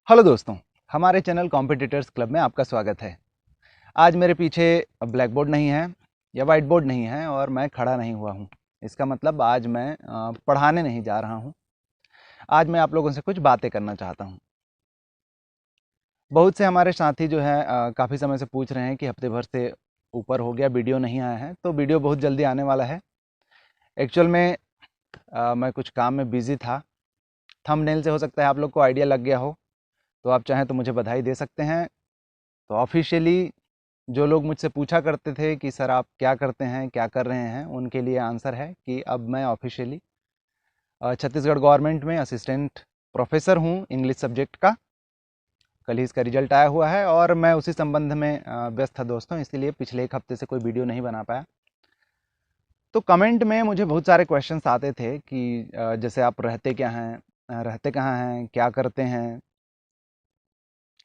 Hello दोस्तों, हमारे channel competitors club में आपका स्वागत है। आज मेरे पीछे ब्लैक बोर्ड नहीं है या वाइट बोर्ड नहीं है और मैं खड़ा नहीं हुआ हूँ। इसका मतलब आज मैं पढ़ाने नहीं जा रहा हूँ। आज मैं आप लोगों से कुछ बातें करना चाहता हूँ। बहुत से हमारे साथी जो है काफ़ी समय से पूछ रहे हैं कि हफ्ते भर से ऊपर हो गया, वीडियो नहीं आया है। तो वीडियो बहुत जल्दी आने वाला है। एक्चुअल में मैं कुछ काम में बिज़ी था। थंबनेल से हो सकता है आप लोग को आइडिया लग गया हो, तो आप चाहें तो मुझे बधाई दे सकते हैं। तो ऑफिशियली जो लोग मुझसे पूछा करते थे कि सर आप क्या करते हैं, क्या कर रहे हैं, उनके लिए आंसर है कि अब मैं ऑफिशियली छत्तीसगढ़ गवर्नमेंट में असिस्टेंट प्रोफेसर हूँ इंग्लिश सब्जेक्ट का। कल ही इसका रिजल्ट आया हुआ है और मैं उसी संबंध में व्यस्त था दोस्तों, इसीलिए पिछले एक हफ्ते से कोई वीडियो नहीं बना पाया। तो कमेंट में मुझे बहुत सारे क्वेश्चंस आते थे कि जैसे आप रहते क्या हैं, रहते कहाँ हैं, क्या करते हैं।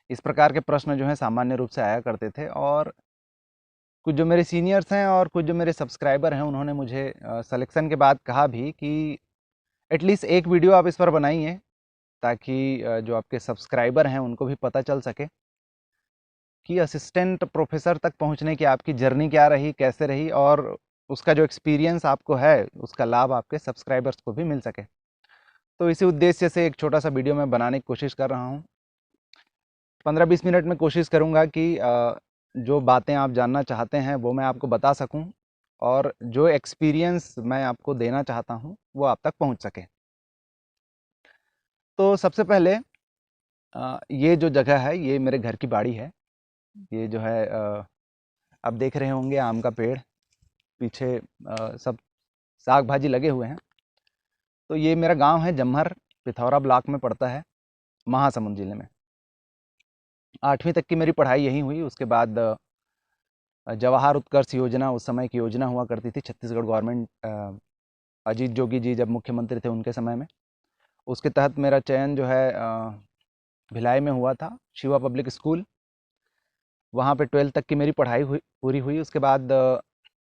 इस प्रकार के प्रश्न जो हैं सामान्य रूप से आया करते थे। और कुछ जो मेरे सीनियर्स हैं और कुछ जो मेरे सब्सक्राइबर हैं, उन्होंने मुझे सिलेक्शन के बाद कहा भी कि एटलीस्ट एक वीडियो आप इस पर बनाइए, ताकि जो आपके सब्सक्राइबर हैं उनको भी पता चल सके कि असिस्टेंट प्रोफेसर तक पहुंचने की आपकी जर्नी क्या रही, कैसे रही, और उसका जो एक्सपीरियंस आपको है उसका लाभ आपके सब्सक्राइबर्स को भी मिल सके। तो इसी उद्देश्य से एक छोटा सा वीडियो मैं बनाने की कोशिश कर रहा हूँ। 15-20 मिनट में कोशिश करूँगा कि जो बातें आप जानना चाहते हैं वो मैं आपको बता सकूं, और जो एक्सपीरियंस मैं आपको देना चाहता हूं वो आप तक पहुंच सके। तो सबसे पहले ये जो जगह है ये मेरे घर की बाड़ी है। ये जो है आप देख रहे होंगे आम का पेड़, पीछे सब साग भाजी लगे हुए हैं। तो ये मेरा गांव है जमहर, पिथौरा ब्लॉक में पड़ता है, महासमुंद जिले में। 8वीं तक की मेरी पढ़ाई यहीं हुई। उसके बाद जवाहर उत्कर्ष योजना उस समय की योजना हुआ करती थी, छत्तीसगढ़ गवर्नमेंट, अजीत जोगी जी जब मुख्यमंत्री थे उनके समय में। उसके तहत मेरा चयन जो है भिलाई में हुआ था, शिवा पब्लिक स्कूल। वहाँ पे 12th तक की मेरी पढ़ाई पूरी हुई। उसके बाद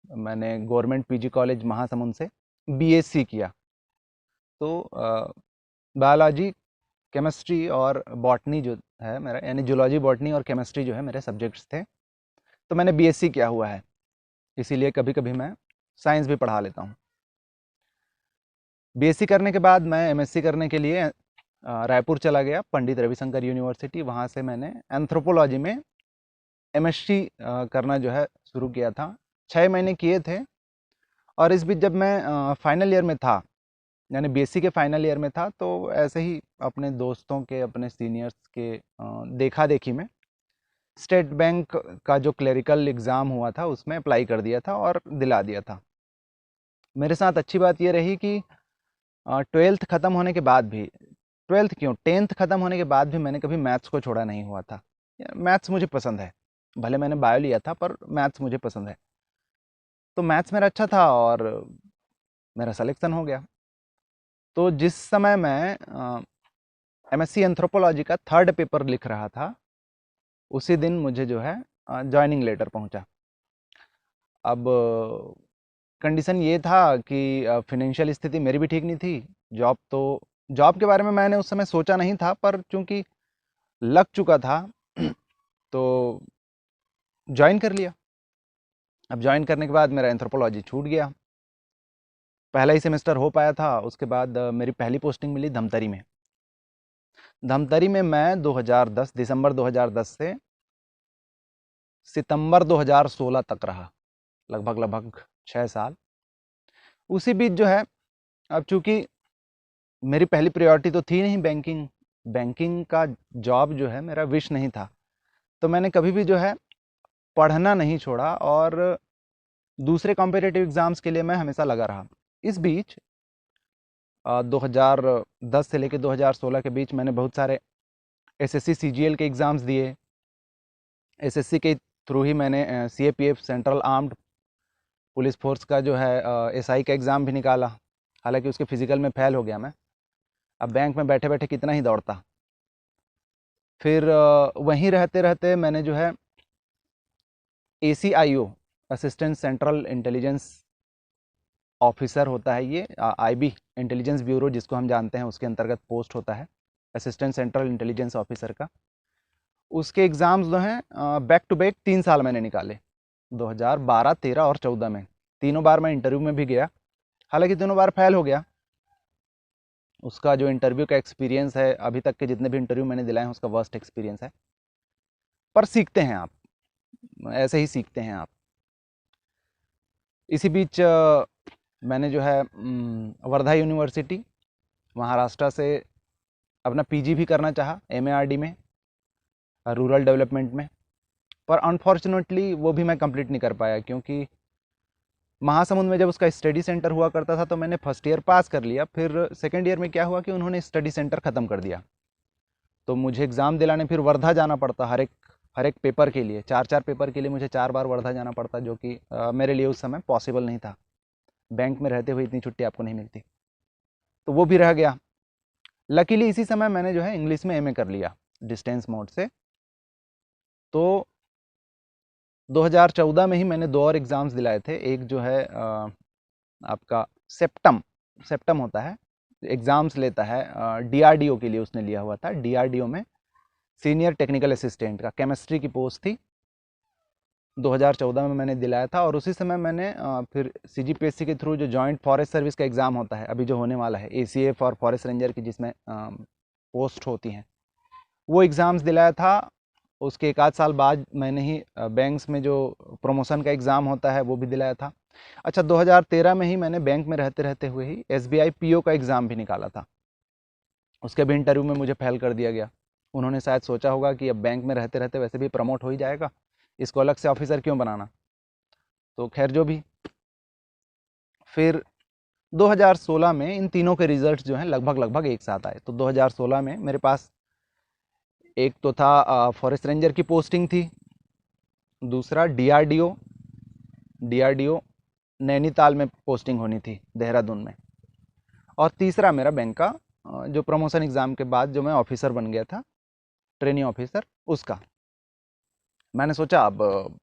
मैंने गवर्नमेंट पीजी कॉलेज महासमुंद से बीएससी किया। तो बायोलॉजी, केमिस्ट्री और बॉटनी जो है मेरा, यानी जूलॉजी, बॉटनी और केमिस्ट्री जो है मेरे सब्जेक्ट्स थे। तो मैंने बीएससी किया हुआ है, इसीलिए कभी कभी मैं साइंस भी पढ़ा लेता हूँ। बीएससी करने के बाद मैं एमएससी करने के लिए रायपुर चला गया, पंडित रविशंकर यूनिवर्सिटी। वहाँ से मैंने एंथ्रोपोलॉजी में एमएससी करना जो है शुरू किया था। 6 महीने किए थे। और इस बीच जब मैं फाइनल ईयर में था, यानी बीएससी के फाइनल ईयर में था, तो ऐसे ही अपने दोस्तों के, अपने सीनियर्स के देखा देखी में स्टेट बैंक का जो क्लरिकल एग्ज़ाम हुआ था उसमें अप्लाई कर दिया था और दिला दिया था। मेरे साथ अच्छी बात ये रही कि 12th ख़त्म होने के बाद भी, 12th क्यों, 10th ख़त्म होने के बाद भी मैंने कभी मैथ्स को छोड़ा नहीं हुआ था। मैथ्स मुझे पसंद है, भले मैंने बायो लिया था पर मैथ्स मुझे पसंद है। तो मैथ्स मेरा अच्छा था और मेरा सिलेक्शन हो गया। तो जिस समय मैं एमएससी एंथ्रोपोलॉजी का 3rd पेपर लिख रहा था, उसी दिन मुझे जो है जॉइनिंग लेटर पहुंचा। अब कंडीशन ये था कि फिनेंशियल स्थिति मेरी भी ठीक नहीं थी। जॉब के बारे में मैंने उस समय सोचा नहीं था, पर चूंकि लग चुका था तो ज्वाइन कर लिया। अब ज्वाइन करने के बाद मेरा एंथ्रोपोलॉजी छूट गया। पहला ही सेमेस्टर हो पाया था। उसके बाद मेरी पहली पोस्टिंग मिली धमतरी में। धमतरी में मैं 2010, दिसंबर 2010 से सितंबर 2016 तक रहा, लगभग लगभग 6 साल। उसी बीच जो है, अब चूंकि मेरी पहली प्रायोरिटी तो थी नहीं बैंकिंग, बैंकिंग का जॉब जो है मेरा विश नहीं था। तो मैंने कभी भी जो है पढ़ना नहीं छोड़ा और दूसरे कॉम्पिटिटिव एग्ज़ाम्स के लिए मैं हमेशा लगा रहा। इस बीच 2010 से लेकर 2016 के बीच मैंने बहुत सारे एसएससी सीजीएल के एग्ज़ाम्स दिए। एसएससी के थ्रू ही मैंने CAPF, central armed police force का जो है एसआई का एग्ज़ाम भी निकाला। हालांकि उसके फिजिकल में फेल हो गया मैं। अब बैंक में बैठे बैठे कितना ही दौड़ता। फिर वहीं रहते रहते मैंने जो है ACIO, assistant central intelligence officer होता है ये, आईबी इंटेलिजेंस ब्यूरो जिसको हम जानते हैं, उसके अंतर्गत पोस्ट होता है। असिस्टेंट सेंट्रल इंटेलिजेंस ऑफिसर का। उसके एग्ज़ाम्स जो हैं बैक टू बैक 3 साल मैंने निकाले, 2012, 13 और 14 में। तीनों बार मैं इंटरव्यू में भी गया, हालांकि तीनों बार फेल हो गया। उसका जो इंटरव्यू का एक्सपीरियंस है, अभी तक के जितने भी इंटरव्यू मैंने दिलाए हैं उसका वर्स्ट एक्सपीरियंस है। पर सीखते हैं आप, ऐसे ही सीखते हैं आप। इसी बीच मैंने जो है वर्धा यूनिवर्सिटी महाराष्ट्र से अपना पीजी भी करना चाहा, एमएआरडी में, रूरल डेवलपमेंट में। पर अनफॉर्चुनेटली वो भी मैं कंप्लीट नहीं कर पाया, क्योंकि महासमुंद में जब उसका स्टडी सेंटर हुआ करता था तो मैंने फर्स्ट ईयर पास कर लिया। फिर सेकेंड ईयर में क्या हुआ कि उन्होंने स्टडी सेंटर ख़त्म कर दिया, तो मुझे एग्ज़ाम दिलाने फिर वर्धा जाना पड़ता। हर एक पेपर के लिए, 4 पेपर के लिए मुझे 4 बार वर्धा जाना पड़ता, जो कि मेरे लिए उस समय पॉसिबल नहीं था। बैंक में रहते हुए इतनी छुट्टी आपको नहीं मिलती, तो वो भी रह गया। लकीली इसी समय मैंने जो है इंग्लिश में एमए कर लिया डिस्टेंस मोड से। तो 2014 में ही मैंने 2 और एग्ज़ाम्स दिलाए थे। एक जो है आपका सेप्टम होता है, एग्ज़ाम्स लेता है डीआरडीओ के लिए, उसने लिया हुआ था। डीआरडीओ में सीनियर टेक्निकल असिस्टेंट का केमिस्ट्री की पोस्ट थी, 2014 में मैंने दिलाया था। और उसी समय मैंने फिर सीजीपीएससी के थ्रू जो जॉइंट फॉरेस्ट सर्विस का एग्ज़ाम होता है, अभी जो होने वाला है, एसीए फॉर फॉरेस्ट रेंजर की, जिसमें पोस्ट होती हैं, वो एग्ज़ाम्स दिलाया था। उसके 1 आध साल बाद मैंने ही बैंक्स में जो प्रमोशन का एग्ज़ाम होता है वो भी दिलाया था। अच्छा, 2013 में ही मैंने बैंक में रहते रहते हुए ही एसबीआई पीओ का एग्ज़ाम भी निकाला था। उसके भी इंटरव्यू में मुझे फेल कर दिया गया। उन्होंने शायद सोचा होगा कि अब बैंक में रहते रहते वैसे भी प्रमोट हो ही जाएगा, इसको अलग से ऑफिसर क्यों बनाना। तो खैर जो भी। फिर 2016 में इन तीनों के रिजल्ट्स जो हैं लगभग एक साथ आए। तो 2016 में मेरे पास एक तो था फॉरेस्ट रेंजर की पोस्टिंग थी, दूसरा डीआरडीओ नैनीताल में पोस्टिंग होनी थी, देहरादून में, और तीसरा मेरा बैंक का जो प्रमोशन एग्ज़ाम के बाद जो मैं ऑफिसर बन गया था, ट्रेनिंग ऑफिसर, उसका। मैंने सोचा अब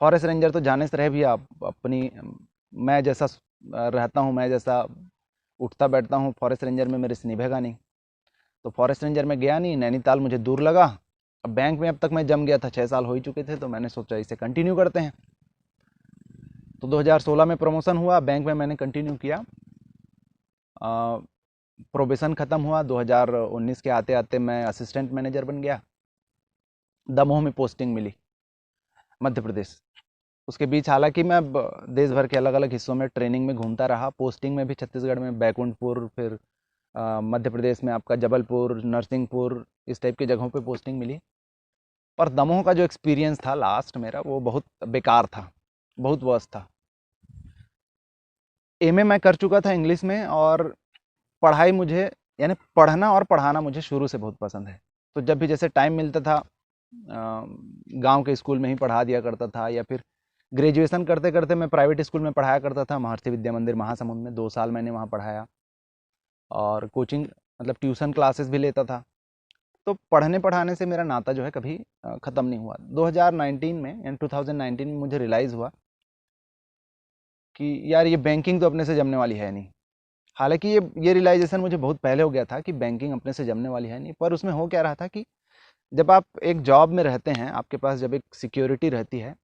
फॉरेस्ट रेंजर तो जाने से रहे भी, आप अपनी, मैं जैसा रहता हूँ, मैं जैसा उठता बैठता हूँ, फॉरेस्ट रेंजर में मेरे से निभेगा नहीं। तो फॉरेस्ट रेंजर में गया नहीं, नैनीताल मुझे दूर लगा। अब बैंक में अब तक मैं जम गया था, 6 साल हो ही चुके थे, तो मैंने सोचा इसे कंटिन्यू करते हैं। तो 2016 में प्रमोशन हुआ, बैंक में मैंने कंटिन्यू किया। प्रोबेशन ख़त्म हुआ, 2019 के आते आते मैं असिस्टेंट मैनेजर बन गया। दमोह में पोस्टिंग मिली, मध्य प्रदेश। उसके बीच हालांकि मैं देश भर के अलग अलग हिस्सों में ट्रेनिंग में घूमता रहा। पोस्टिंग में भी छत्तीसगढ़ में बैकुंठपुर, फिर मध्य प्रदेश में आपका जबलपुर, नरसिंहपुर, इस टाइप की जगहों पे पोस्टिंग मिली। पर दमोह का जो एक्सपीरियंस था लास्ट मेरा, वो बहुत बेकार था, बहुत वर्स्ट था। एमए मैं कर चुका था इंग्लिश में, और पढ़ाई मुझे, यानी पढ़ना और पढ़ाना मुझे शुरू से बहुत पसंद है। तो जब भी जैसे टाइम मिलता था, गांव के स्कूल में ही पढ़ा दिया करता था, या फिर ग्रेजुएशन करते करते मैं प्राइवेट स्कूल में पढ़ाया करता था, महर्षि विद्या मंदिर महासमुंद में 2 साल मैंने वहाँ पढ़ाया। और कोचिंग, मतलब ट्यूशन क्लासेस भी लेता था। तो पढ़ने पढ़ाने से मेरा नाता जो है कभी ख़त्म नहीं हुआ। 2019 में, यानी 2019 में मुझे रियलाइज़ हुआ कि यार ये बैंकिंग तो अपने से जमने वाली है नहीं। हालांकि ये रियलाइजेशन मुझे बहुत पहले हो गया था कि बैंकिंग अपने से जमने वाली है नहीं। पर उसमें हो क्या रहा था कि जब आप एक जॉब में रहते हैं, आपके पास जब एक सिक्योरिटी रहती है,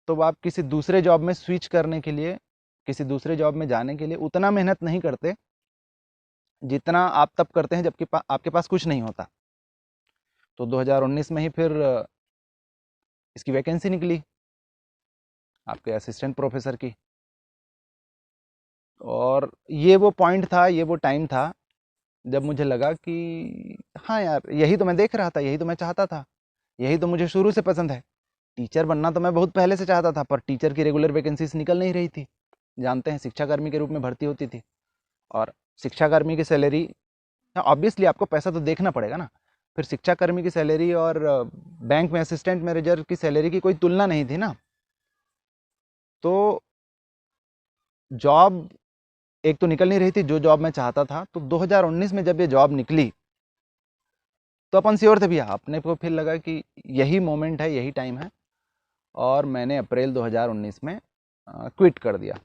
तो आप किसी दूसरे जॉब में स्विच करने के लिए, किसी दूसरे जॉब में जाने के लिए उतना मेहनत नहीं करते जितना आप तब करते हैं जबकि आपके पास कुछ नहीं होता। तो 2019 में ही फिर इसकी वैकेंसी निकली, आपके असिस्टेंट प्रोफेसर की। और ये वो पॉइंट था, ये वो टाइम था जब मुझे लगा कि हाँ यार, यही तो मैं देख रहा था, यही तो मैं चाहता था, यही तो मुझे शुरू से पसंद है। टीचर बनना तो मैं बहुत पहले से चाहता था, पर टीचर की रेगुलर वैकेंसीज निकल नहीं रही थी। जानते हैं, शिक्षाकर्मी के रूप में भर्ती होती थी, और शिक्षाकर्मी की सैलरी, ऑब्वियसली आपको पैसा तो देखना पड़ेगा ना। फिर शिक्षाकर्मी की सैलरी और बैंक में असिस्टेंट मैनेजर की सैलरी की कोई तुलना नहीं थी ना। तो जॉब एक तो निकल नहीं रही थी जो जॉब मैं चाहता था। तो 2019 में जब ये जॉब निकली, तो अपन श्योर थे भैया, अपने को फिर लगा कि यही मोमेंट है, यही टाइम है। और मैंने अप्रैल 2019 में क्विट कर दिया,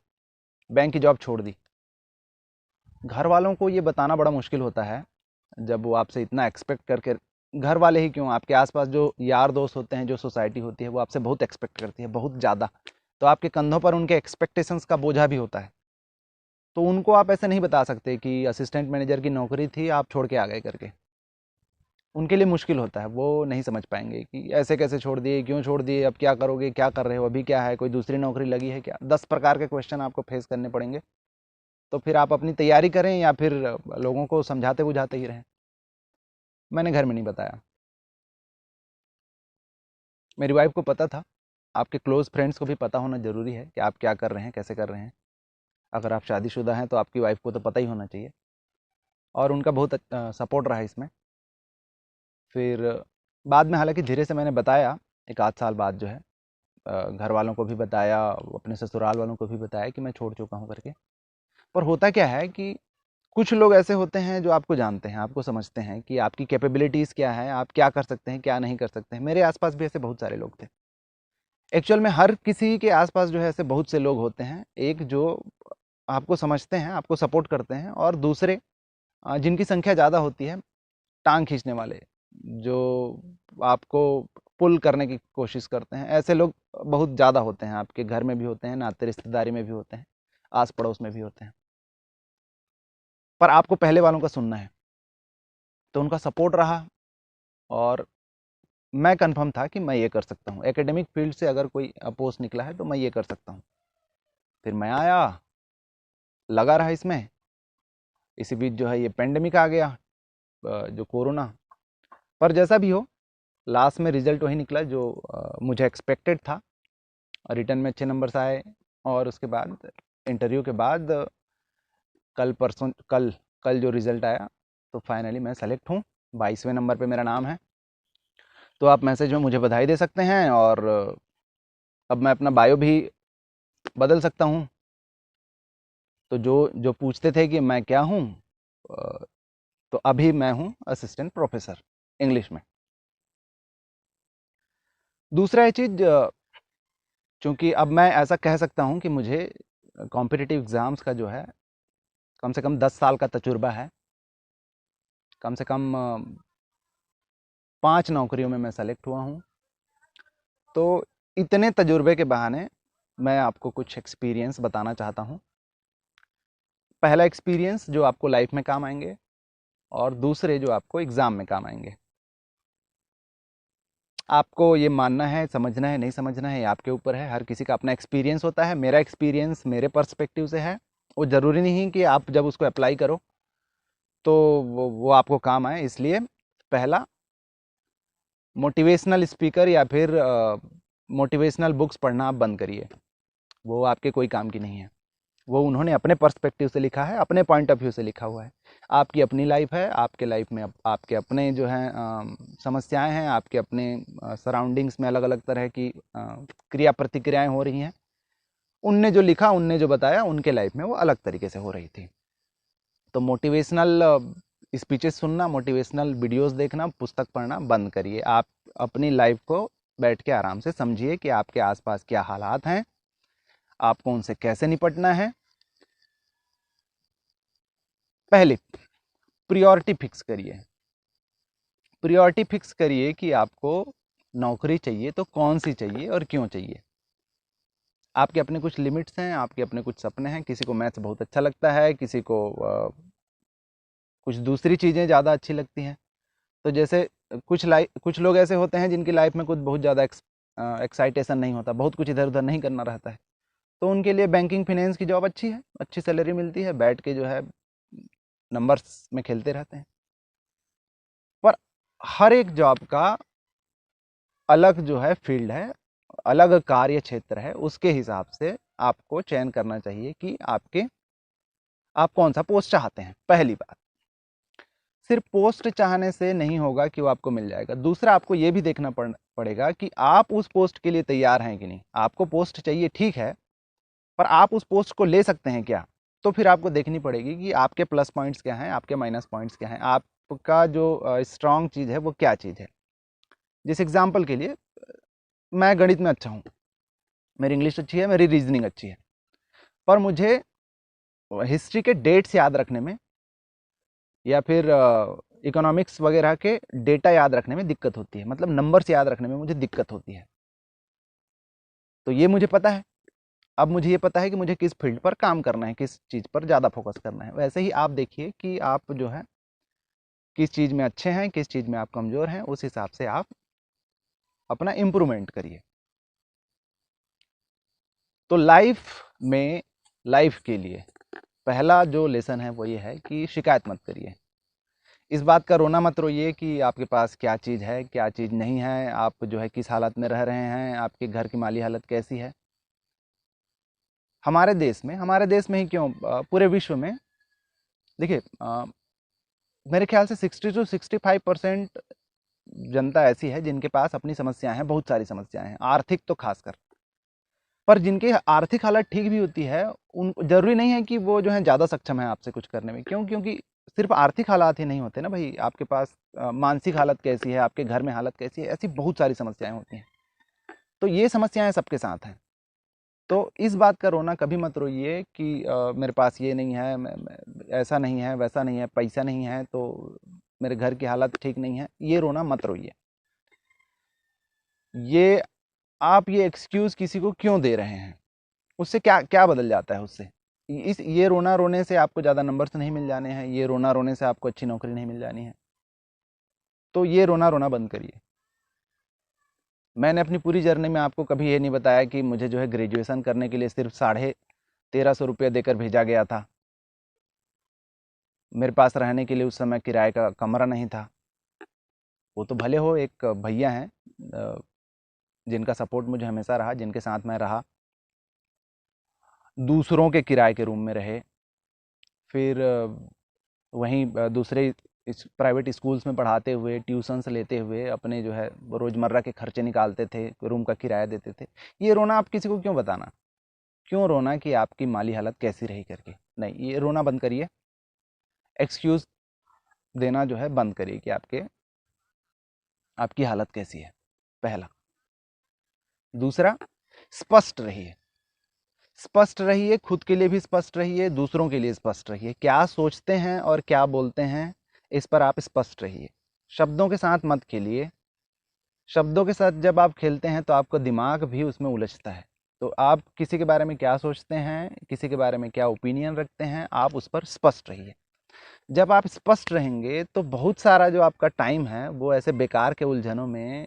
बैंक की जॉब छोड़ दी। घर वालों को ये बताना बड़ा मुश्किल होता है जब वो आपसे इतना एक्सपेक्ट करके, घर वाले ही क्यों, आपके आसपास जो यार दोस्त होते हैं, जो सोसाइटी होती है, वो आपसे बहुत एक्सपेक्ट करती है, बहुत ज़्यादा। तो आपके कंधों पर उनके एक्सपेक्टेशंस का बोझा भी होता है। तो उनको आप ऐसे नहीं बता सकते कि असिस्टेंट मैनेजर की नौकरी थी, आप छोड़ के आ गए करके। उनके लिए मुश्किल होता है, वो नहीं समझ पाएंगे कि ऐसे कैसे छोड़ दिए, क्यों छोड़ दिए, अब क्या करोगे, क्या कर रहे हो, अभी क्या है, कोई दूसरी नौकरी लगी है क्या, 10 प्रकार के क्वेश्चन आपको फेस करने पड़ेंगे। तो फिर आप अपनी तैयारी करें या फिर लोगों को समझाते बुझाते ही रहें। मैंने घर में नहीं बताया। मेरी वाइफ को पता था। आपके क्लोज़ फ्रेंड्स को भी पता होना ज़रूरी है कि आप क्या कर रहे हैं, कैसे कर रहे हैं। अगर आप शादीशुदा हैं तो आपकी वाइफ को तो पता ही होना चाहिए, और उनका बहुत सपोर्ट रहा इसमें। फिर बाद में हालांकि धीरे से मैंने बताया, एक आध साल बाद जो है घर वालों को भी बताया, अपने ससुराल वालों को भी बताया कि मैं छोड़ चुका हूँ करके। पर होता क्या है कि कुछ लोग ऐसे होते हैं जो आपको जानते हैं, आपको समझते हैं कि आपकी कैपेबिलिटीज़ क्या है, आप क्या कर सकते हैं, क्या नहीं कर सकते हैं। मेरे आसपास भी ऐसे बहुत सारे लोग थे। एक्चुअल में हर किसी के आसपास जो है ऐसे बहुत से लोग होते हैं, एक जो आपको समझते हैं, आपको सपोर्ट करते हैं, और दूसरे जिनकी संख्या ज़्यादा होती है, टांग खींचने वाले, जो आपको पुल करने की कोशिश करते हैं। ऐसे लोग बहुत ज़्यादा होते हैं, आपके घर में भी होते हैं, नाते रिश्तेदारी में भी होते हैं, आस पड़ोस में भी होते हैं। पर आपको पहले वालों का सुनना है। तो उनका सपोर्ट रहा, और मैं कंफर्म था कि मैं ये कर सकता हूँ, एकेडमिक फील्ड से अगर कोई पोस्ट निकला है तो मैं ये कर सकता हूँ। फिर मैं आया, लगा रहा इसमें। इसी बीच जो है ये पेंडेमिक आ गया, जो कोरोना। पर जैसा भी हो, लास्ट में रिजल्ट वही निकला जो मुझे एक्सपेक्टेड था। रिटर्न में अच्छे नंबर्स आए, और उसके बाद इंटरव्यू के बाद कल परसों कल कल जो रिज़ल्ट आया, तो फाइनली मैं सेलेक्ट हूँ। 22वें नंबर पे मेरा नाम है। तो आप मैसेज में मुझे बधाई दे सकते हैं, और अब मैं अपना बायो भी बदल सकता हूँ। तो जो जो पूछते थे कि मैं क्या हूँ, तो अभी मैं हूँ असिस्टेंट प्रोफेसर इंग्लिश में। दूसरा ये चीज़, चूँकि अब मैं ऐसा कह सकता हूँ कि मुझे कॉम्पिटिटिव एग्ज़ाम्स का जो है कम से कम 10 साल का तजुर्बा है। कम से कम 5 नौकरियों में मैं सेलेक्ट हुआ हूँ। तो इतने तजुर्बे के बहाने मैं आपको कुछ एक्सपीरियंस बताना चाहता हूँ। पहला एक्सपीरियंस जो आपको लाइफ में काम आएंगे, और दूसरे जो आपको एग्ज़ाम में काम आएंगे। आपको ये मानना है, समझना है, नहीं समझना है, ये आपके ऊपर है। हर किसी का अपना एक्सपीरियंस होता है। मेरा एक्सपीरियंस मेरे पर्सपेक्टिव से है। वो ज़रूरी नहीं कि आप जब उसको अप्लाई करो तो वो आपको काम आए। इसलिए पहला, मोटिवेशनल स्पीकर या फिर मोटिवेशनल बुक्स पढ़ना आप बंद करिए। वो आपके कोई काम की नहीं है। वो उन्होंने अपने पर्सपेक्टिव से लिखा है, अपने पॉइंट ऑफ व्यू से लिखा हुआ है। आपकी अपनी लाइफ है, आपके लाइफ में आपके अपने जो हैं समस्याएं हैं, आपके अपने सराउंडिंग्स में अलग अलग तरह की क्रिया प्रतिक्रियाएं हो रही हैं। उनने जो लिखा, उनने जो बताया, उनके लाइफ में वो अलग तरीके से हो रही थी। तो मोटिवेशनल स्पीचेस सुनना, मोटिवेशनल वीडियोस देखना, पुस्तक पढ़ना बंद करिए। आप अपनी लाइफ को बैठ के आराम से समझिए कि आपके आसपास क्या हालात हैं, आपको उनसे कैसे निपटना है। पहले प्रायोरिटी फिक्स करिए। प्रायोरिटी फिक्स करिए कि आपको नौकरी चाहिए तो कौन सी चाहिए और क्यों चाहिए। आपके अपने कुछ लिमिट्स हैं, आपके अपने कुछ सपने हैं। किसी को मैथ्स बहुत अच्छा लगता है, किसी को कुछ दूसरी चीज़ें ज़्यादा अच्छी लगती हैं। तो जैसे कुछ लोग ऐसे होते हैं जिनकी लाइफ में कुछ बहुत ज़्यादा एक्साइटेशन नहीं होता, बहुत कुछ इधर उधर नहीं करना रहता है। तो उनके लिए बैंकिंग फाइनेंस की जॉब अच्छी है, अच्छी सैलरी मिलती है, बैठ के जो है नंबर्स में खेलते रहते हैं। पर हर एक जॉब का अलग जो है फील्ड है, अलग कार्य क्षेत्र है। उसके हिसाब से आपको चयन करना चाहिए कि आप कौन सा पोस्ट चाहते हैं। पहली बात, सिर्फ पोस्ट चाहने से नहीं होगा कि वो आपको मिल जाएगा। दूसरा, आपको ये भी देखना पड़ेगा कि आप उस पोस्ट के लिए तैयार हैं कि नहीं। आपको पोस्ट चाहिए, ठीक है, पर आप उस पोस्ट को ले सकते हैं क्या। तो फिर आपको देखनी पड़ेगी कि आपके प्लस पॉइंट्स क्या हैं, आपके माइनस पॉइंट्स क्या हैं, आपका जो स्ट्रॉन्ग चीज़ है वो क्या चीज़ है। जिस एग्जाम्पल के लिए, मैं गणित में अच्छा हूँ, मेरी इंग्लिश अच्छी है, मेरी रीजनिंग अच्छी है, पर मुझे हिस्ट्री के डेट्स याद रखने में, या फिर इकोनॉमिक्स वगैरह के डेटा याद रखने में दिक्कत होती है, मतलब नंबर्स याद रखने में मुझे दिक्कत होती है। तो ये मुझे पता है। अब मुझे ये पता है कि मुझे किस फील्ड पर काम करना है, किस चीज़ पर ज़्यादा फोकस करना है। वैसे ही आप देखिए कि आप जो है किस चीज़ में अच्छे हैं, किस चीज़ में आप कमज़ोर हैं, उस हिसाब से आप अपना इम्प्रूवमेंट करिए। तो लाइफ के लिए पहला जो लेसन है वो ये है कि शिकायत मत करिए। इस बात का रोना मत रोइए कि आपके पास क्या चीज़ है, क्या चीज़ नहीं है, आप जो है किस हालत में रह रहे हैं, आपके घर की माली हालत कैसी है। हमारे देश में ही क्यों, पूरे विश्व में देखिए, मेरे ख्याल से 60 to 65% जनता ऐसी है जिनके पास अपनी समस्याएं हैं, बहुत सारी समस्याएं हैं, आर्थिक तो खासकर। पर जिनकी आर्थिक हालत ठीक भी होती है, उन जरूरी नहीं है कि वो जो है ज़्यादा सक्षम है आपसे कुछ करने में। क्यों? क्योंकि सिर्फ आर्थिक हालात ही नहीं होते ना भाई, आपके पास मानसिक हालत कैसी है, आपके घर में हालत कैसी है, ऐसी बहुत सारी समस्याएं होती हैं। तो ये समस्याएं सबके साथ हैं। तो इस बात का रोना कभी मत रोइए कि मेरे पास ये नहीं है, ऐसा नहीं है, वैसा नहीं है, पैसा नहीं है, तो मेरे घर की हालत ठीक नहीं है। ये रोना मत रोइए। ये आप ये एक्सक्यूज़ किसी को क्यों दे रहे हैं? उससे क्या क्या बदल जाता है उससे? इस ये रोना रोने से आपको ज़्यादा नंबर्स नहीं मिल जाने हैं, ये रोना रोने से आपको अच्छी नौकरी नहीं मिल जानी है। तो ये रोना रोना बंद करिए। मैंने अपनी पूरी जर्नी में आपको कभी ये नहीं बताया कि मुझे जो है ग्रेजुएशन करने के लिए सिर्फ 1350 रुपये देकर भेजा गया था। मेरे पास रहने के लिए उस समय किराए का कमरा नहीं था। वो तो भले हो, एक भैया हैं जिनका सपोर्ट मुझे हमेशा रहा, जिनके साथ मैं रहा, दूसरों के किराए के रूम में रहे, फिर वहीं दूसरे इस प्राइवेट स्कूल्स में पढ़ाते हुए, ट्यूशन्स लेते हुए अपने जो है रोज़मर्रा के खर्चे निकालते थे, रूम का किराया देते थे। ये रोना आप किसी को क्यों बताना? क्यों रोना कि आपकी माली हालत कैसी रही करके? नहीं, ये रोना बंद करिए। एक्सक्यूज़ देना जो है बंद करिए कि आपकी हालत कैसी है, पहला। दूसरा, स्पष्ट रहिए। स्पष्ट रहिए, खुद के लिए भी स्पष्ट रहिए, दूसरों के लिए स्पष्ट रहिए। क्या सोचते हैं और क्या बोलते हैं, इस पर आप स्पष्ट रहिए। शब्दों के साथ मत खेलिए। शब्दों के साथ जब आप खेलते हैं तो आपका दिमाग भी उसमें उलझता है। तो आप किसी के बारे में क्या सोचते हैं, किसी के बारे में क्या ओपिनियन रखते हैं, आप उस पर स्पष्ट रहिए। जब आप स्पष्ट रहेंगे तो बहुत सारा जो आपका टाइम है वो ऐसे बेकार के उलझनों में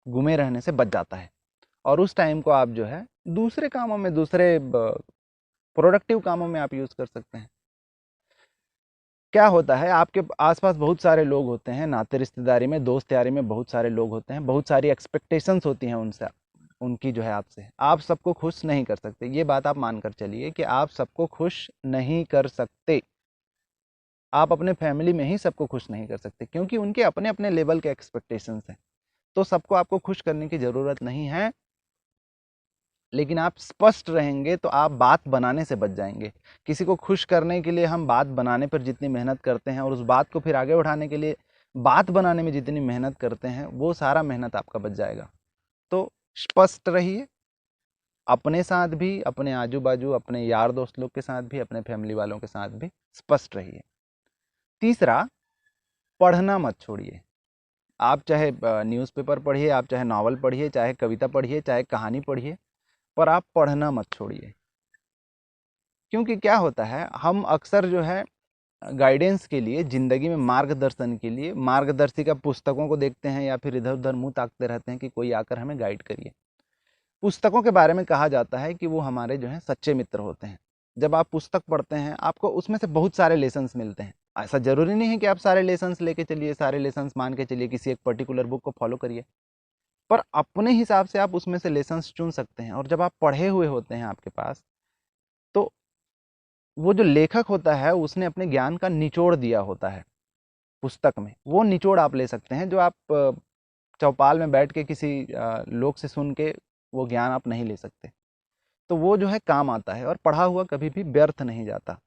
घूमे रहने से बच जाता है। और उस टाइम को आप जो है दूसरे कामों में, दूसरे प्रोडक्टिव कामों में आप यूज़ कर सकते हैं। क्या होता है, आपके आसपास बहुत सारे लोग होते हैं, नाते रिश्तेदारी में, दोस्त यारी में बहुत सारे लोग होते हैं, बहुत सारी एक्सपेक्टेशंस होती हैं उनसे, उनकी जो है आपसे। आप सबको खुश नहीं कर सकते, ये बात आप मान कर चलिए कि आप सबको खुश नहीं कर सकते। आप अपने फैमिली में ही सबको खुश नहीं कर सकते, क्योंकि उनके अपने अपने लेवल के एक्सपेक्टेशंस हैं। तो सबको आपको खुश करने की ज़रूरत नहीं है। लेकिन आप स्पष्ट रहेंगे तो आप बात बनाने से बच जाएंगे। किसी को खुश करने के लिए हम बात बनाने पर जितनी मेहनत करते हैं और उस बात को फिर आगे बढ़ाने के लिए बात बनाने में जितनी मेहनत करते हैं, वो सारा मेहनत आपका बच जाएगा। तो स्पष्ट रहिए, अपने साथ भी, अपने आजू बाजू, अपने यार दोस्त लोग के साथ भी, अपने फैमिली वालों के साथ भी स्पष्ट रहिए। तीसरा, पढ़ना मत छोड़िए। आप चाहे न्यूज़पेपर पढ़िए, आप चाहे नावल पढ़िए, चाहे कविता पढ़िए, चाहे कहानी पढ़िए, पर आप पढ़ना मत छोड़िए। क्योंकि क्या होता है, हम अक्सर जो है गाइडेंस के लिए, ज़िंदगी में मार्गदर्शन के लिए मार्गदर्शिका पुस्तकों को देखते हैं या फिर इधर-उधर मुँह ताकते रहते हैं कि कोई आकर हमें गाइड करिए। पुस्तकों के बारे में कहा जाता है कि वो हमारे जो हैं सच्चे मित्र होते हैं। जब आप पुस्तक पढ़ते हैं, आपको उसमें से बहुत सारे लेसन्स मिलते हैं। ऐसा ज़रूरी नहीं है कि आप सारे लेसन्स लेके चलिए, सारे लेसन्स मान के चलिए, किसी एक पर्टिकुलर बुक को फॉलो करिए। पर अपने हिसाब से आप उसमें से लेसन्स चुन सकते हैं। और जब आप पढ़े हुए होते हैं आपके पास, तो वो जो लेखक होता है उसने अपने ज्ञान का निचोड़ दिया होता है पुस्तक में। वो निचोड़ आप ले सकते हैं जो आप चौपाल में बैठ के किसी लोग से सुन के वो ज्ञान आप नहीं ले सकते। तो वो जो है काम आता है, और पढ़ा हुआ कभी भी व्यर्थ नहीं जाता।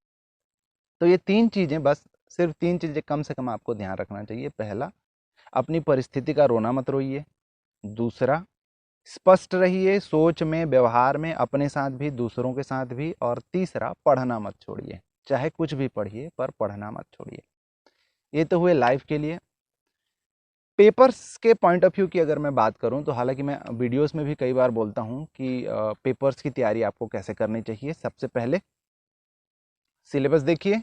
तो ये 3 चीज़ें, बस सिर्फ 3 चीज़ें कम से कम आपको ध्यान रखना चाहिए। पहला, अपनी परिस्थिति का रोना मत रोइए। दूसरा, स्पष्ट रहिए सोच में, व्यवहार में, अपने साथ भी, दूसरों के साथ भी। और तीसरा, पढ़ना मत छोड़िए। चाहे कुछ भी पढ़िए, पर पढ़ना मत छोड़िए। ये तो हुए लाइव के लिए। पेपर्स के पॉइंट ऑफ व्यू की अगर मैं बात करूं तो हालांकि मैं वीडियोस में भी कई बार बोलता हूं कि पेपर्स की तैयारी आपको कैसे करनी चाहिए। सबसे पहले सिलेबस देखिए।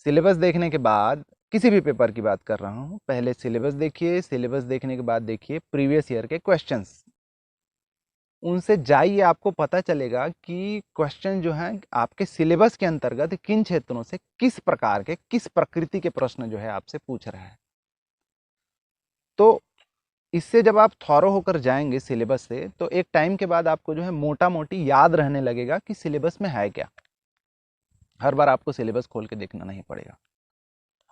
सिलेबस देखने के बाद, किसी भी पेपर की बात कर रहा हूं, पहले सिलेबस देखिए। सिलेबस देखने के बाद देखिए प्रीवियस ईयर के क्वेश्चंस, उनसे जाइए, आपको पता चलेगा कि क्वेश्चन जो हैं आपके सिलेबस के अंतर्गत किन क्षेत्रों से किस प्रकार के, किस प्रकृति के प्रश्न जो है आपसे पूछ रहा है। तो इससे जब आप थॉरो होकर जाएंगे सिलेबस से, तो एक टाइम के बाद आपको जो है मोटा मोटी याद रहने लगेगा कि सिलेबस में है क्या। हर बार आपको सिलेबस खोल के देखना नहीं पड़ेगा।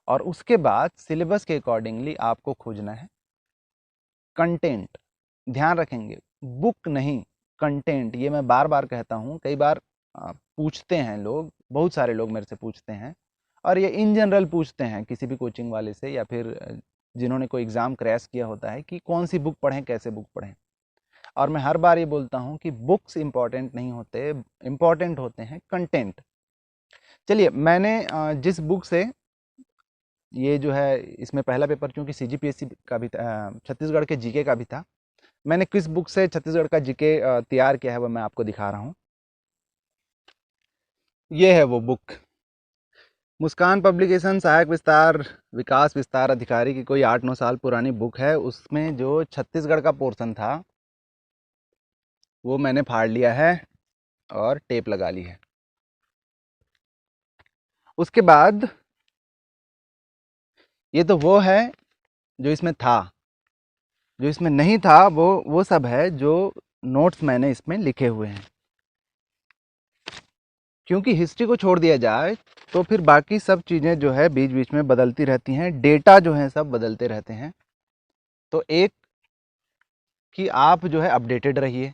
और उसके बाद सिलेबस के अकॉर्डिंगली आपको खोजना है कंटेंट। ध्यान रखेंगे, बुक नहीं, कंटेंट। ये मैं बार बार कहता हूँ, कई बार पूछते हैं लोग, बहुत सारे लोग मेरे से पूछते हैं, और ये इन जनरल पूछते हैं किसी भी कोचिंग वाले से, या फिर जिन्होंने कोई एग्ज़ाम क्रैश किया होता है कि कौन सी बुक पढ़ें, कैसे बुक पढ़ें। और मैं हर बार ये बोलता हूँ कि बुक्स इंपॉर्टेंट नहीं होते, इंपॉर्टेंट होते हैं कंटेंट। चलिए, मैंने जिस बुक से, ये जो है इसमें पहला पेपर चूँकि CGPSC का भी था, छत्तीसगढ़ के जीके का भी था, मैंने किस बुक से छत्तीसगढ़ का जीके तैयार किया है वो मैं आपको दिखा रहा हूँ। ये है वो बुक, मुस्कान पब्लिकेशन, सहायक विस्तार विकास विस्तार अधिकारी की कोई 8-9 साल पुरानी बुक है। उसमें जो छत्तीसगढ़ का पोर्शन था वो मैंने फाड़ लिया है और टेप लगा ली है। उसके बाद ये तो वो है जो इसमें था, जो इसमें नहीं था वो सब है जो नोट्स मैंने इसमें लिखे हुए हैं। क्योंकि हिस्ट्री को छोड़ दिया जाए तो फिर बाकी सब चीज़ें जो है बीच बीच में बदलती रहती हैं, डेटा जो है सब बदलते रहते हैं। तो एक कि आप जो है अपडेटेड रहिए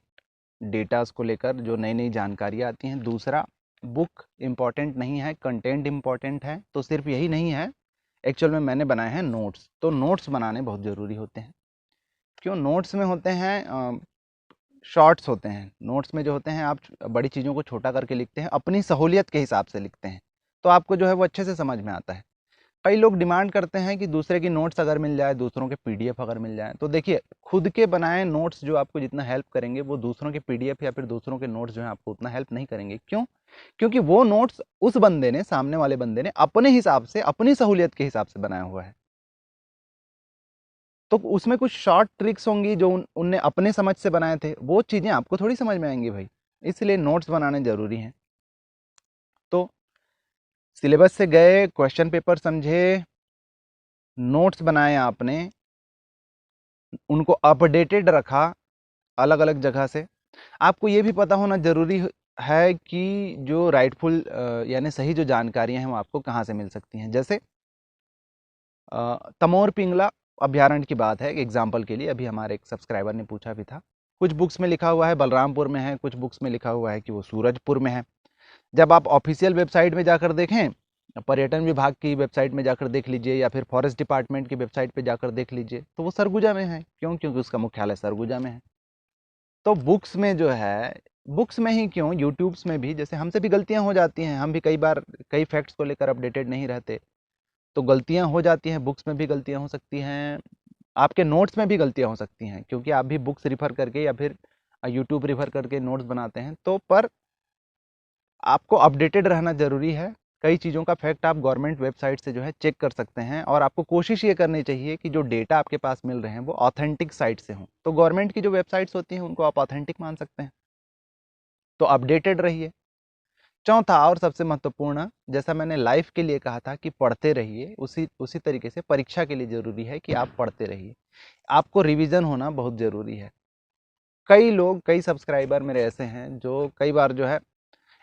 डेटास को लेकर, जो नई नई जानकारियाँ आती हैं। दूसरा, बुक इम्पॉर्टेंट नहीं है, कंटेंट इम्पॉर्टेंट है। तो सिर्फ यही नहीं है, एक्चुअल में मैंने बनाए हैं नोट्स। तो नोट्स बनाने बहुत ज़रूरी होते हैं। क्यों? नोट्स में होते हैं शॉर्ट्स होते हैं। नोट्स में जो होते हैं आप बड़ी चीज़ों को छोटा करके लिखते हैं, अपनी सहूलियत के हिसाब से लिखते हैं, तो आपको जो है वो अच्छे से समझ में आता है। कई लोग डिमांड करते हैं कि दूसरे की नोट्स अगर मिल जाए, दूसरों के पीडीएफ अगर मिल जाए, तो देखिए खुद के बनाए नोट्स जो आपको जितना हेल्प करेंगे वो दूसरों के पीडीएफ या फिर दूसरों के नोट्स जो है आपको उतना हेल्प नहीं करेंगे। क्यों? क्योंकि वो नोट्स उस बंदे ने, सामने वाले बंदे ने अपने हिसाब से, अपनी सहूलियत के हिसाब से बनाया हुआ है। तो उसमें कुछ शॉर्ट ट्रिक्स होंगी जो उनने अपने समझ से बनाए थे, वो चीज़ें आपको थोड़ी समझ में आएंगी भाई। इसलिए नोट्स बनाने ज़रूरी हैं। तो सिलेबस से गए, क्वेश्चन पेपर समझे, नोट्स बनाए आपने, उनको अपडेटेड रखा अलग अलग जगह से। आपको ये भी पता होना ज़रूरी है कि जो राइटफुल यानी सही जो जानकारियाँ हैं वो आपको कहाँ से मिल सकती हैं। जैसे तमोर पिंगला अभ्यारण्य की बात है, एग्जाम्पल के लिए, अभी हमारे एक सब्सक्राइबर ने पूछा भी था। कुछ बुक्स में लिखा हुआ है बलरामपुर में है, कुछ बुक्स में लिखा हुआ है कि वो सूरजपुर में है। जब आप ऑफिशियल वेबसाइट में जाकर देखें, पर्यटन विभाग की वेबसाइट में जाकर देख लीजिए, या फिर फॉरेस्ट डिपार्टमेंट की वेबसाइट पे जाकर देख लीजिए, तो वो सरगुजा में है। क्यों? क्योंकि उसका मुख्यालय सरगुजा में है। तो बुक्स में जो है, बुक्स में ही क्यों, यूट्यूब्स में भी, जैसे हमसे भी गलतियां हो जाती हैं, हम भी कई बार कई फैक्ट्स को लेकर अपडेटेड नहीं रहते, तो गलतियां हो जाती हैं। बुक्स में भी गलतियां हो सकती हैं, आपके नोट्स में भी गलतियां हो सकती हैं, क्योंकि आप भी बुक्स रिफ़र करके या फिर यूट्यूब रिफ़र करके नोट्स बनाते हैं। तो पर आपको अपडेटेड रहना ज़रूरी है। कई चीज़ों का फैक्ट आप गवर्नमेंट वेबसाइट से जो है चेक कर सकते हैं, और आपको कोशिश ये करनी चाहिए कि जो डेटा आपके पास मिल रहे हैं वो ऑथेंटिक साइट से हों। तो गवर्नमेंट की जो वेबसाइट्स होती हैं उनको आप ऑथेंटिक मान सकते हैं। तो अपडेटेड रहिए। चौथा और सबसे महत्वपूर्ण, जैसा मैंने लाइफ के लिए कहा था कि पढ़ते रहिए, उसी उसी तरीके से परीक्षा के लिए ज़रूरी है कि आप पढ़ते रहिए। आपको रिवीजन होना बहुत ज़रूरी है। कई लोग, कई सब्सक्राइबर मेरे ऐसे हैं जो कई बार जो है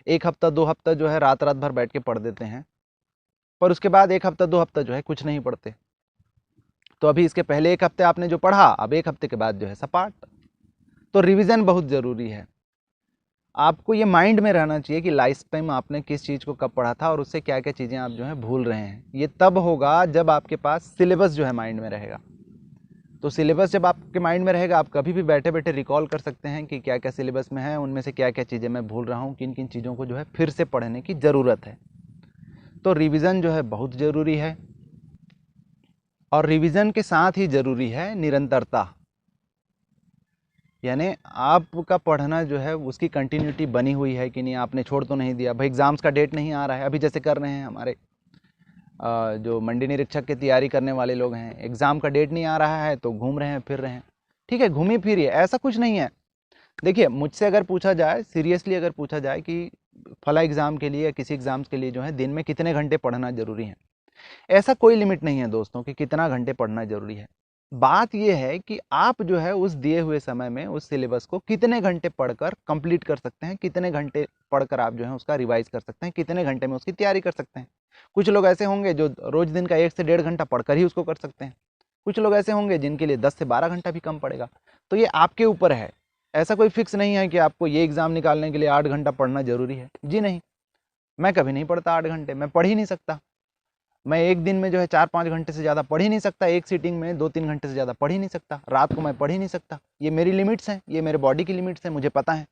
1 हफ्ता 2 हफ्ता जो है रात रात भर बैठ के पढ़ देते हैं, पर उसके बाद 1 हफ्ता 2 हफ्ता जो है कुछ नहीं पढ़ते। तो अभी इसके पहले 1 हफ्ते आपने जो पढ़ा, अब 1 हफ्ते के बाद जो है सपाट। तो रिवीजन बहुत ज़रूरी है। आपको ये माइंड में रहना चाहिए कि लाइफ टाइम आपने किस चीज़ को कब पढ़ा था और उससे क्या क्या चीज़ें आप जो है भूल रहे हैं। ये तब होगा जब आपके पास सिलेबस जो है माइंड में रहेगा। तो सिलेबस जब आपके माइंड में रहेगा, आप कभी भी बैठे बैठे रिकॉल कर सकते हैं कि क्या क्या सिलेबस में है, उनमें से क्या क्या चीज़ें मैं भूल रहा हूँ, किन किन चीज़ों को जो है फिर से पढ़ने की ज़रूरत है। तो रिवीजन जो है बहुत ज़रूरी है, और रिवीजन के साथ ही ज़रूरी है निरंतरता। यानी आपका पढ़ना जो है उसकी कंटिन्यूटी बनी हुई है कि नहीं, आपने छोड़ तो नहीं दिया। भाई एग्ज़ाम्स का डेट नहीं आ रहा है, अभी जैसे कर रहे हैं हमारे जो मंडी निरीक्षक की तैयारी करने वाले लोग हैं, एग्ज़ाम का डेट नहीं आ रहा है तो घूम रहे हैं फिर रहे हैं। ठीक है, घूमिए फिरिए, ऐसा कुछ नहीं है। देखिए, मुझसे अगर पूछा जाए, सीरियसली अगर पूछा जाए कि फला एग्ज़ाम के लिए या किसी एग्ज़ाम्स के लिए जो है दिन में कितने घंटे पढ़ना ज़रूरी है, ऐसा कोई लिमिट नहीं है दोस्तों कि कितना घंटे पढ़ना ज़रूरी है। बात यह है कि आप जो है उस दिए हुए समय में उस सिलेबस को कितने घंटे पढ़कर कंप्लीट कर सकते हैं, कितने घंटे पढ़कर आप जो है उसका रिवाइज कर सकते हैं, कितने घंटे में उसकी तैयारी कर सकते हैं। कुछ लोग ऐसे होंगे जो रोज़ दिन का 1 से 1.5 घंटा पढ़कर ही उसको कर सकते हैं। कुछ लोग ऐसे होंगे जिनके लिए 10 से 12 घंटा भी कम पड़ेगा। तो ये आपके ऊपर है। ऐसा कोई फिक्स नहीं है कि आपको ये एग्ज़ाम निकालने के लिए 8 घंटा पढ़ना ज़रूरी है। जी नहीं, मैं कभी नहीं पढ़ता 8 घंटे, मैं पढ़ ही नहीं सकता। मैं एक दिन में जो है 4-5 घंटे से ज़्यादा पढ़ ही नहीं सकता, एक सीटिंग में 2-3 घंटे से ज़्यादा पढ़ ही नहीं सकता, रात को मैं पढ़ ही नहीं सकता। ये मेरी लिमिट्स हैं, ये मेरे बॉडी की लिमिट्स हैं, मुझे पता है।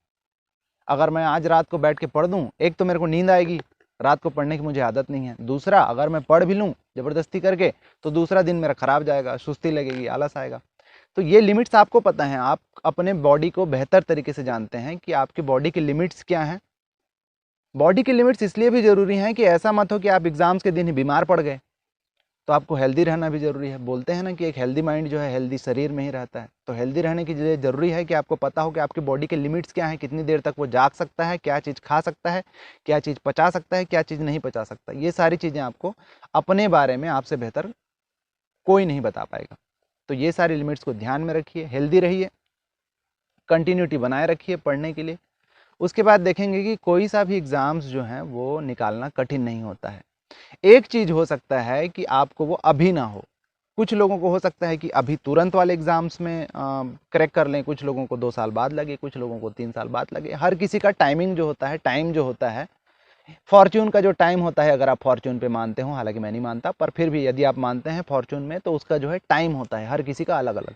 अगर मैं आज रात को बैठ के पढ़ दूँ, एक तो मेरे को नींद आएगी, रात को पढ़ने की मुझे आदत नहीं है। दूसरा, अगर मैं पढ़ भी लूँ ज़बरदस्ती करके तो दूसरा दिन मेरा ख़राब जाएगा, सुस्ती लगेगी, आलस आएगा। तो ये लिमिट्स आपको पता है, आप अपने बॉडी को बेहतर तरीके से जानते हैं कि आपकी बॉडी की लिमिट्स क्या हैं। बॉडी की लिमिट्स इसलिए भी ज़रूरी हैं कि ऐसा मत हो कि आप एग्ज़ाम्स के दिन ही बीमार पड़ गए। तो आपको हेल्दी रहना भी ज़रूरी है। बोलते हैं ना कि एक हेल्दी माइंड जो है हेल्दी शरीर में ही रहता है। तो हेल्दी रहने के लिए ज़रूरी है कि आपको पता हो कि आपकी बॉडी के लिमिट्स क्या हैं, कितनी देर तक वो जाग सकता है, क्या चीज़ खा सकता है, क्या चीज़ पचा सकता है, क्या चीज़ नहीं पचा सकता। ये सारी चीज़ें आपको अपने बारे में आपसे बेहतर कोई नहीं बता पाएगा। तो ये सारी लिमिट्स को ध्यान में रखिए, हेल्दी रहिए, कंटिन्यूटी बनाए रखिए पढ़ने के लिए। उसके बाद देखेंगे कि कोई सा भी एग्ज़ाम्स जो हैं वो निकालना कठिन नहीं होता है। एक चीज़ हो सकता है कि आपको वो अभी ना हो। कुछ लोगों को हो सकता है कि अभी तुरंत वाले एग्ज़ाम्स में क्रैक कर लें, कुछ लोगों को 2 साल बाद लगे, कुछ लोगों को 3 साल बाद लगे। हर किसी का टाइमिंग जो होता है, टाइम जो होता है, फॉर्च्यून का जो टाइम होता है, अगर आप फॉर्च्यून पे मानते हो, हालांकि मैं नहीं मानता, पर फिर भी यदि आप मानते हैं फॉर्च्यून में, तो उसका जो है टाइम होता है, हर किसी का अलग अलग।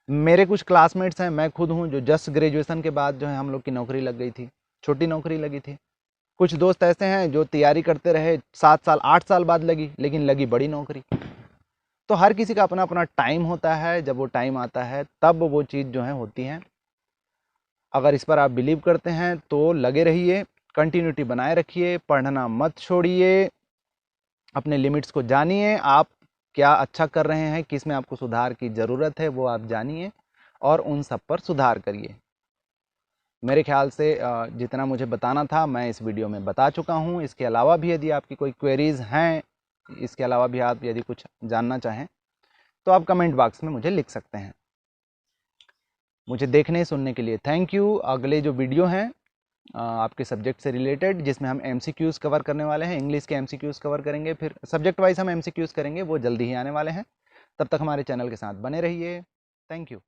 मेरे कुछ क्लासमेट्स हैं, मैं खुद हूँ, जो जस्ट ग्रेजुएशन के बाद जो है हम लोग की नौकरी लग गई थी, छोटी नौकरी लगी थी। कुछ दोस्त ऐसे हैं जो तैयारी करते रहे, 7 साल 8 साल बाद लगी, लेकिन लगी बड़ी नौकरी। तो हर किसी का अपना अपना टाइम होता है, जब वो टाइम आता है तब वो चीज़ जो है होती है। अगर इस पर आप बिलीव करते हैं तो लगे रहिए, कंटिन्यूटी बनाए रखिए, पढ़ना मत छोड़िए, अपने लिमिट्स को जानिए, आप क्या अच्छा कर रहे हैं, किस में आपको सुधार की ज़रूरत है वो आप जानिए और उन सब पर सुधार करिए। मेरे ख्याल से जितना मुझे बताना था मैं इस वीडियो में बता चुका हूँ। इसके अलावा भी यदि आपकी कोई क्वेरीज़ हैं, इसके अलावा भी आप यदि कुछ जानना चाहें तो आप कमेंट बॉक्स में मुझे लिख सकते हैं। मुझे देखने सुनने के लिए थैंक यू। अगले जो वीडियो हैं आपके सब्जेक्ट से रिलेटेड, जिसमें हम MCQs कवर करने वाले हैं, इंग्लिश के MCQs कवर करेंगे, फिर सब्जेक्ट वाइज हम MCQs करेंगे, वो जल्दी ही आने वाले हैं। तब तक हमारे चैनल के साथ बने रहिए। Thank you.